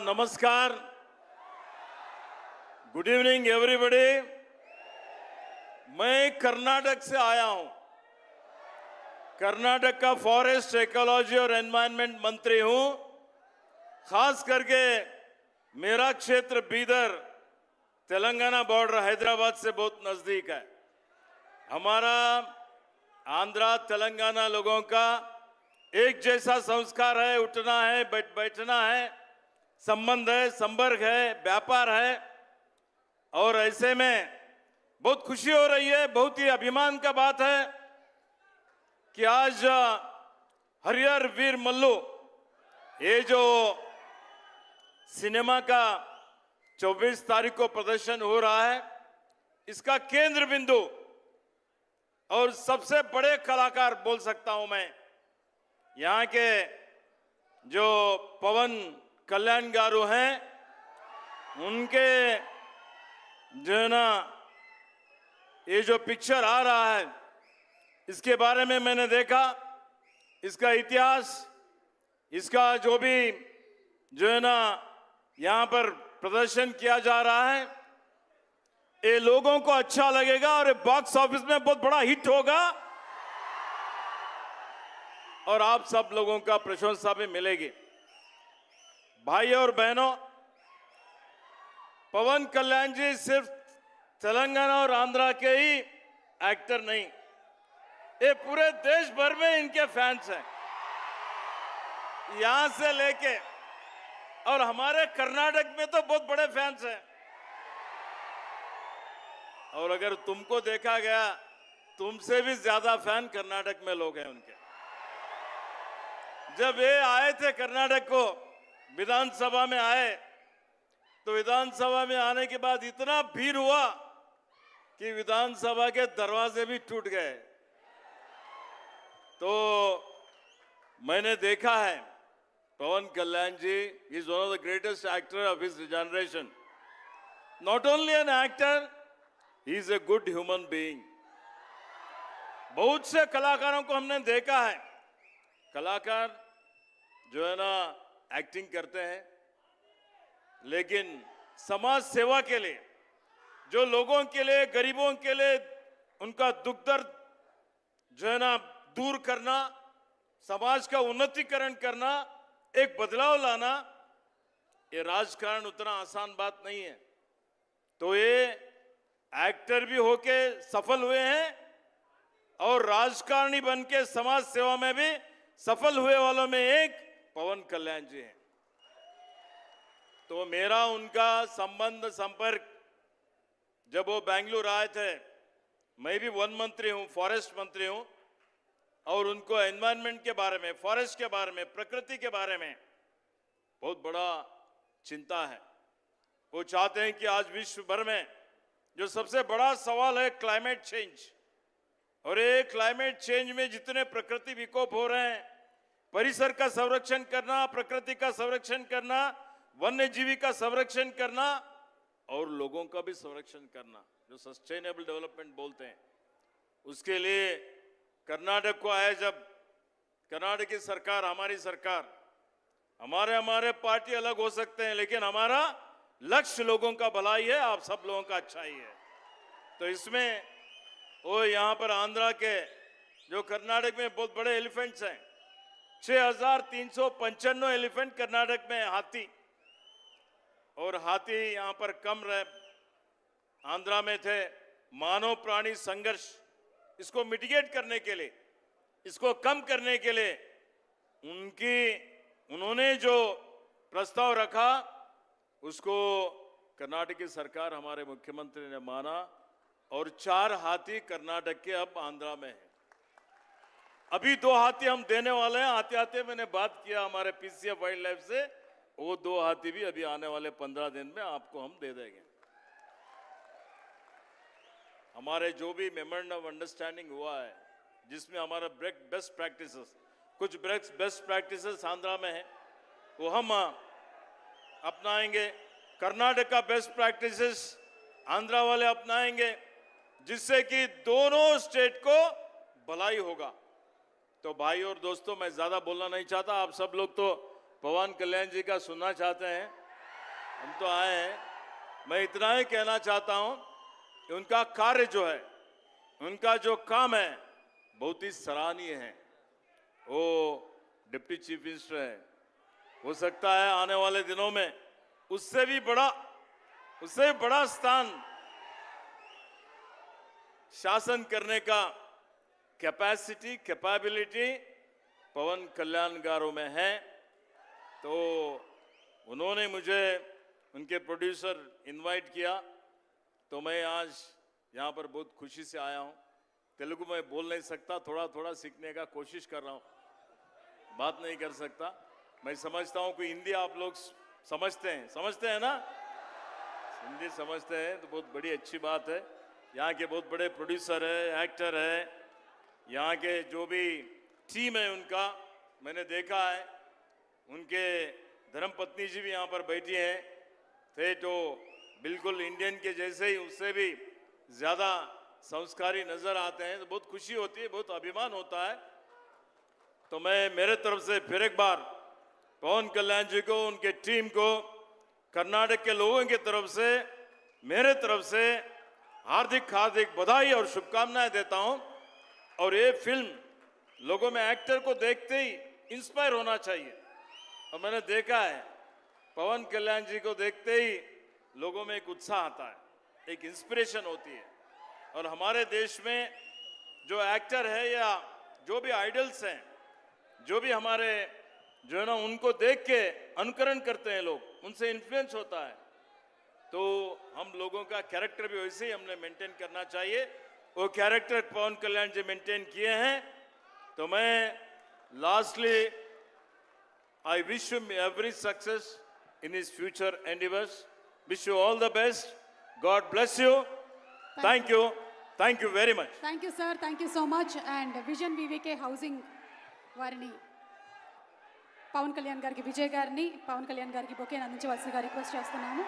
नमस्कार. Good evening everybody. मैं कर्नाटक से आया हूं. कर्नाटक का फॉरेस्ट, इकोलॉजी और एनवायरनमेंट मंत्री हूं. खास करके मेरा क्षेत्र बीदर, तेलंगाना बॉर्डर हैदराबाद से बहुत नजदीक है. हमारा आंध्रा तेलंगाना लोगों का एक जैसा संस्कार है, उठना है, बैठना है, संबंध है, संपर्क है, व्यापार है. और ऐसे में बहुत खुशी हो रही है, बहुत ही अभिमान का बात है कि आज हरिहर वीर मल्लू, ये जो सिनेमा का 24 तारीख को प्रदर्शन हो रहा है, इसका केंद्र बिंदु और सबसे बड़े कलाकार बोल सकता हूं मैं, यहाँ के जो पवन कल्याण गारू हैं, उनके जो है ना ये जो पिक्चर आ रहा है, इसके बारे में मैंने देखा. इसका इतिहास, इसका जो भी जो है ना यहाँ पर प्रदर्शन किया जा रहा है, ये लोगों को अच्छा लगेगा और बॉक्स ऑफिस में बहुत बड़ा हिट होगा और आप सब लोगों का प्रशंसा भी मिलेगी. भाई और बहनों, पवन कल्याण जी सिर्फ तेलंगाना और आंध्रा के ही एक्टर नहीं, ये पूरे देश भर में इनके फैंस हैं, यहां से लेके, और हमारे कर्नाटक में तो बहुत बड़े फैंस हैं. और अगर तुमको देखा गया, तुमसे भी ज्यादा फैन कर्नाटक में लोग हैं उनके. जब ये आए थे कर्नाटक को, विधानसभा में आए, तो विधानसभा में आने के बाद इतना भीड़ हुआ कि विधानसभा के दरवाजे भी टूट गए. तो मैंने देखा है Pawan Kalyan ji is one of the greatest actor of his generation. Not only an actor, he is a good human being. बहुत से कलाकारों को हमने देखा है, कलाकार जो है ना एक्टिंग करते हैं, लेकिन समाज सेवा के लिए, जो लोगों के लिए, गरीबों के लिए उनका दुख दर्द जो है ना दूर करना, समाज का उन्नतीकरण करना, एक बदलाव लाना, ये राजकारण उतना आसान बात नहीं है. तो ये एक्टर भी होके सफल हुए हैं और राजकारणी बन के समाज सेवा में भी सफल हुए वालों में एक पवन कल्याण जी हैं. तो मेरा उनका संबंध, संपर्क, जब वो बेंगलुरु आए थे, मैं भी वन मंत्री हूं, फॉरेस्ट मंत्री हूं, और उनको एनवायरनमेंट के बारे में, फॉरेस्ट के बारे में, प्रकृति के बारे में बहुत बड़ा चिंता है. वो चाहते हैं कि आज विश्व भर में जो सबसे बड़ा सवाल है क्लाइमेट चेंज, और ये क्लाइमेट चेंज में जितने प्रकृति विकोप हो रहे हैं, परिसर का संरक्षण करना, प्रकृति का संरक्षण करना, वन्य जीवी का संरक्षण करना और लोगों का भी संरक्षण करना, जो सस्टेनेबल डेवलपमेंट बोलते हैं, उसके लिए कर्नाटक को आए. जब कर्नाटक की सरकार, हमारी सरकार, हमारे पार्टी अलग हो सकते हैं, लेकिन हमारा लक्ष्य लोगों का भलाई है, आप सब लोगों का अच्छाई है. तो इसमें वो यहाँ पर आंध्रा के जो कर्नाटक में बहुत बड़े एलिफेंट्स हैं, 6395 एलिफेंट कर्नाटक में हाथी, और हाथी यहाँ पर कम रहे, आंध्रा में थे. मानव प्राणी संघर्ष, इसको मिटिगेट करने के लिए, इसको कम करने के लिए उन्होंने जो प्रस्ताव रखा, उसको कर्नाटक की सरकार, हमारे मुख्यमंत्री ने माना, और 4 हाथी कर्नाटक के अब आंध्रा में है. अभी 2 हाथी हम देने वाले हैं. आते आते मैंने बात किया हमारे पीसीएफ वाइल्ड लाइफ से, वो 2 हाथी भी अभी आने वाले 15 दिन में आपको हम दे देंगे. हमारे जो भी मेमोरेंडम ऑफ अंडरस्टैंडिंग हुआ है, जिसमें हमारा बेस्ट प्रैक्टिसेस, कुछ बेस्ट प्रैक्टिसेस आंध्रा में है, वो हम अपनाएंगे. कर्नाटक का बेस्ट प्रैक्टिसेस आंध्रा वाले अपनाएंगे, जिससे कि दोनों स्टेट को भलाई होगा. तो भाई और दोस्तों, मैं ज्यादा बोलना नहीं चाहता, आप सब लोग तो पवन कल्याण जी का सुनना चाहते हैं. हम तो आए हैं। मैं इतना ही कहना चाहता हूं कि उनका कार्य जो है, उनका जो काम है, बहुत ही सराहनीय है। वो डिप्टी चीफ मिनिस्टर है, हो सकता है आने वाले दिनों में उससे भी बड़ा स्थान शासन करने का कैपेबिलिटी पवन कल्याण गारों में है। तो उन्होंने मुझे उनके प्रोड्यूसर इनवाइट किया, तो मैं आज यहाँ पर बहुत खुशी से आया हूँ। तेलुगु में बोल नहीं सकता, थोड़ा थोड़ा सीखने का कोशिश कर रहा हूँ, बात नहीं कर सकता। मैं समझता हूँ कि हिंदी आप लोग समझते हैं ना, हिंदी समझते हैं तो बहुत बड़ी अच्छी बात है। यहाँ के बहुत बड़े प्रोड्यूसर है, एक्टर है, यहाँ के जो भी टीम है उनका मैंने देखा है। उनके धर्मपत्नी जी भी यहाँ पर बैठी हैं, थे तो बिल्कुल इंडियन के जैसे ही, उससे भी ज़्यादा संस्कारी नज़र आते हैं। तो बहुत खुशी होती है, बहुत अभिमान होता है। तो मैं मेरे तरफ से फिर एक बार पवन कल्याण जी को, उनके टीम को, कर्नाटक के लोगों की तरफ से, मेरे तरफ से हार्दिक हार्दिक बधाई और शुभकामनाएं देता हूं। और ये फिल्म लोगों में एक्टर को देखते ही इंस्पायर होना चाहिए। और मैंने देखा है पवन कल्याण जी को देखते ही लोगों में एक उत्साह आता है, एक इंस्पिरेशन होती है। और हमारे देश में जो एक्टर है या जो भी आइडल्स हैं, जो भी हमारे जो है ना, उनको देख के अनुकरण करते हैं लोग, उनसे इन्फ्लुएंस होता है। तो हम लोगों का कैरेक्टर भी वैसे ही हमने मेंटेन करना चाहिए। वो कैरेक्टर पवन कल्याण जी मेंटेन किए हैं। तो मैं lastly I wish you every success in his future endeavours, wish you all the best, God bless you, thank you very much. Thank you sir, thank you so much. And vision VVK housing వారిని, పవన్ కళ్యాణ్ గారికి, విజయ్ గారిని పవన్ కళ్యాణ్ గారికి బొకేని అందించవలసిందిగా request చేస్తున్నాము.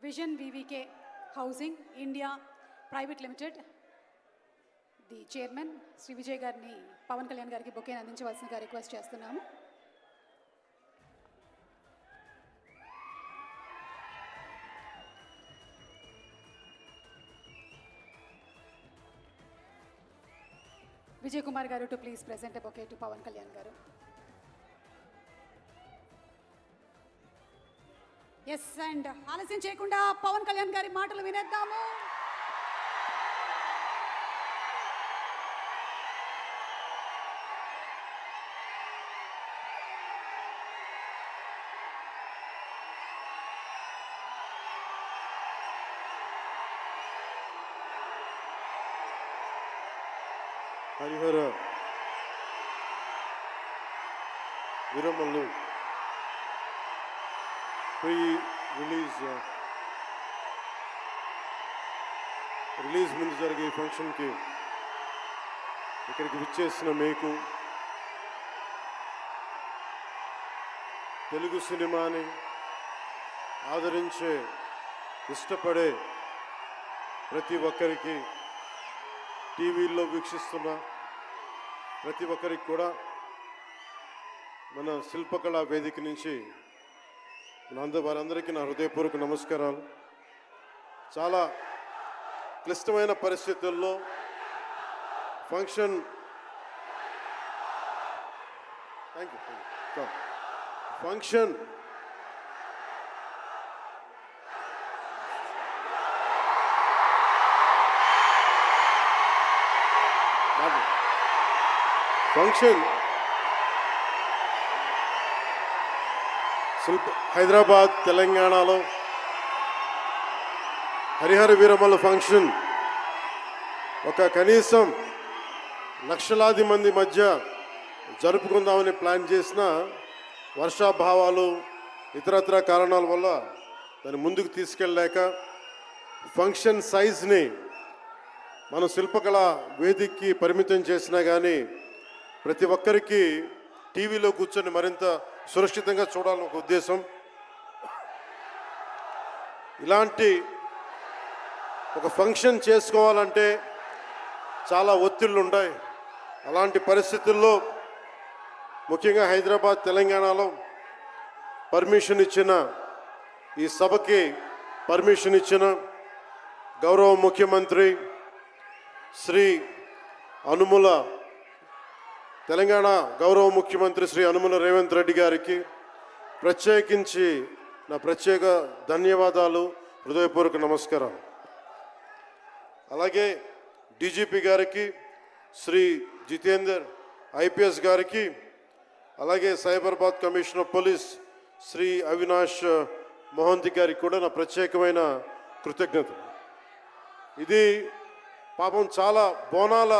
Vision VVK housing India private limited the chairman Shri Vijay గారిని పవన్ కళ్యాణ్ గారికి బొకేని అందించవలసిందిగా రిక్వెస్ట్ చేస్తున్నాము. Vijay Kumar garu to please present a bouquet to Pawan Kalyan garu. Yes, and ఆలస్యం చేయకుండా పవన్ కళ్యాణ్ గారి మాటలు వినేద్దాము. హరిహర వీరమల్లు ప్రీ రిలీజ్ ముందు జరిగే ఫంక్షన్కి ఇక్కడికి విచ్చేసిన మీకు, తెలుగు సినిమాని ఆదరించే ఇష్టపడే ప్రతి ఒక్కరికి, టీవీల్లో వీక్షిస్తున్న ప్రతి ఒక్కరికి కూడా మన శిల్పకళా వేదిక నుంచి వారందరికీ నా హృదయపూర్వక నమస్కారాలు. చాలా క్లిష్టమైన పరిస్థితుల్లో ఫంక్షన్ హైదరాబాద్, తెలంగాణలో హరిహర వీరమల్లు ఫంక్షన్ ఒక కనీసం లక్షలాది మంది మధ్య జరుపుకుందామని ప్లాన్ చేసిన వర్షాభావాలు, ఇతరత్ర కారణాల వల్ల దాన్ని ముందుకు తీసుకెళ్ళలేక ఫంక్షన్ సైజ్ని మనం శిల్పకళా వేదికకి పరిమితం చేసినా కానీ ప్రతి ఒక్కరికి టీవీలో కూర్చొని మరింత సురక్షితంగా చూడాలని ఒక ఉద్దేశం. ఇలాంటి ఒక ఫంక్షన్ చేసుకోవాలంటే చాలా ఒత్తిళ్ళు ఉంటాయి. అలాంటి పరిస్థితుల్లో ముఖ్యంగా హైదరాబాద్ తెలంగాణలో పర్మిషన్ ఇచ్చిన ఈ సభకి పర్మిషన్ ఇచ్చిన గౌరవ ముఖ్యమంత్రి శ్రీ అనుముల తెలంగాణ గౌరవ ముఖ్యమంత్రి శ్రీ అనుముల రేవంత్ రెడ్డి గారికి ప్రత్యేకించి నా ప్రత్యేక ధన్యవాదాలు, హృదయపూర్వక నమస్కారం. అలాగే డీజీపీ గారికి, శ్రీ జితేందర్ ఐపీఎస్ గారికి, అలాగే Cyberabad commissioner of police Shri Avinash Mohanty గారికి కూడా నా ప్రత్యేకమైన కృతజ్ఞతలు. ఇది పాపం చాలా బోనాల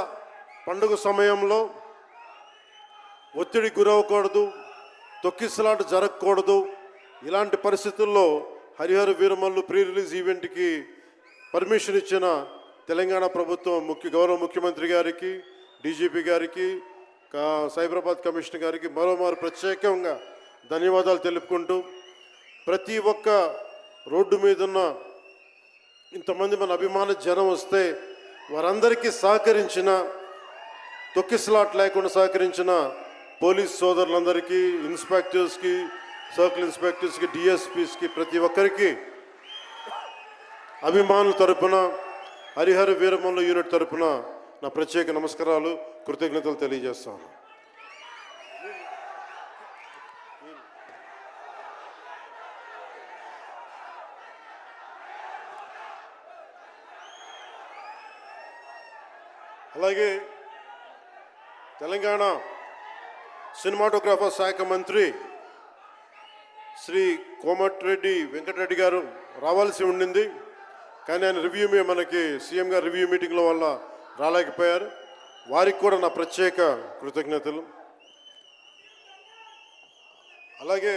పండుగ సమయంలో ఒత్తిడి గురవకూడదు, తొక్కిసలాట జరగకూడదు. ఇలాంటి పరిస్థితుల్లో హరిహర వీరమల్లు ప్రీ రిలీజ్ ఈవెంట్కి పర్మిషన్ ఇచ్చిన తెలంగాణ ప్రభుత్వం గౌరవ ముఖ్యమంత్రి గారికి, డీజీపీ గారికి, సైబరాబాద్ కమిషనర్ గారికి మరోమారు ప్రత్యేకంగా ధన్యవాదాలు తెలుపుకుంటూ, ప్రతి ఒక్క రోడ్డు మీద ఉన్న ఇంతమంది మన అభిమాన జనం వస్తే వారందరికీ సహకరించిన, తొక్కిసలాట్ లేకుండా సహకరించిన పోలీస్ సోదరులందరికీ, ఇన్స్పెక్టర్స్కి, సర్కిల్ ఇన్స్పెక్టర్స్కి, డిఎస్పీస్కి, ప్రతి ఒక్కరికి అభిమానుల తరపున, హరిహర వీరమల్లు యూనిట్ తరపున నా ప్రత్యేక నమస్కారాలు, కృతజ్ఞతలు తెలియజేస్తాను. అలాగే తెలంగాణ సినిమాటోగ్రాఫర్ శాఖ మంత్రి శ్రీ కోమటిరెడ్డి వెంకటరెడ్డి గారు రావాల్సి ఉండింది, కానీ ఆయన మనకి సీఎం గారు రివ్యూ మీటింగ్లో వల్ల రాలేకపోయారు. వారికి కూడా నా ప్రత్యేక కృతజ్ఞతలు. అలాగే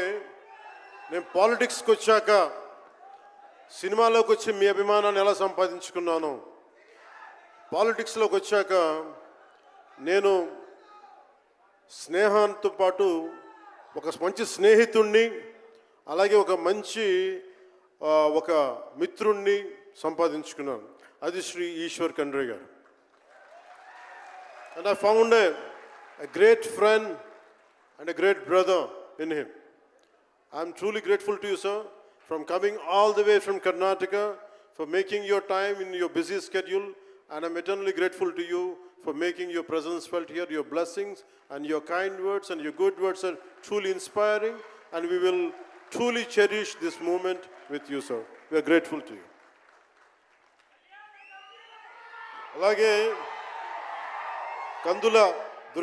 నేను పాలిటిక్స్కి వచ్చాక, సినిమాలోకి వచ్చి మీ అభిమానాన్ని ఎలా సంపాదించుకున్నాను, పాలిటిక్స్లోకి వచ్చాక నేను స్నేహంతో పాటు ఒక మంచి స్నేహితుణ్ణి, అలాగే ఒక మంచి ఒక మిత్రుణ్ణి సంపాదించుకున్నాను. అది శ్రీ ఈశ్వర్ ఖండ్రే గారు. And I found a great friend and a great brother in him. I am truly grateful to you, sir, from coming all the way from Karnataka, for making your time in your busy schedule, and I'm eternally grateful to you for making your presence felt here. Your blessings and your kind words and your good words are truly inspiring, and we will truly cherish this moment with you, sir. We are grateful to you. అలాగే కందుల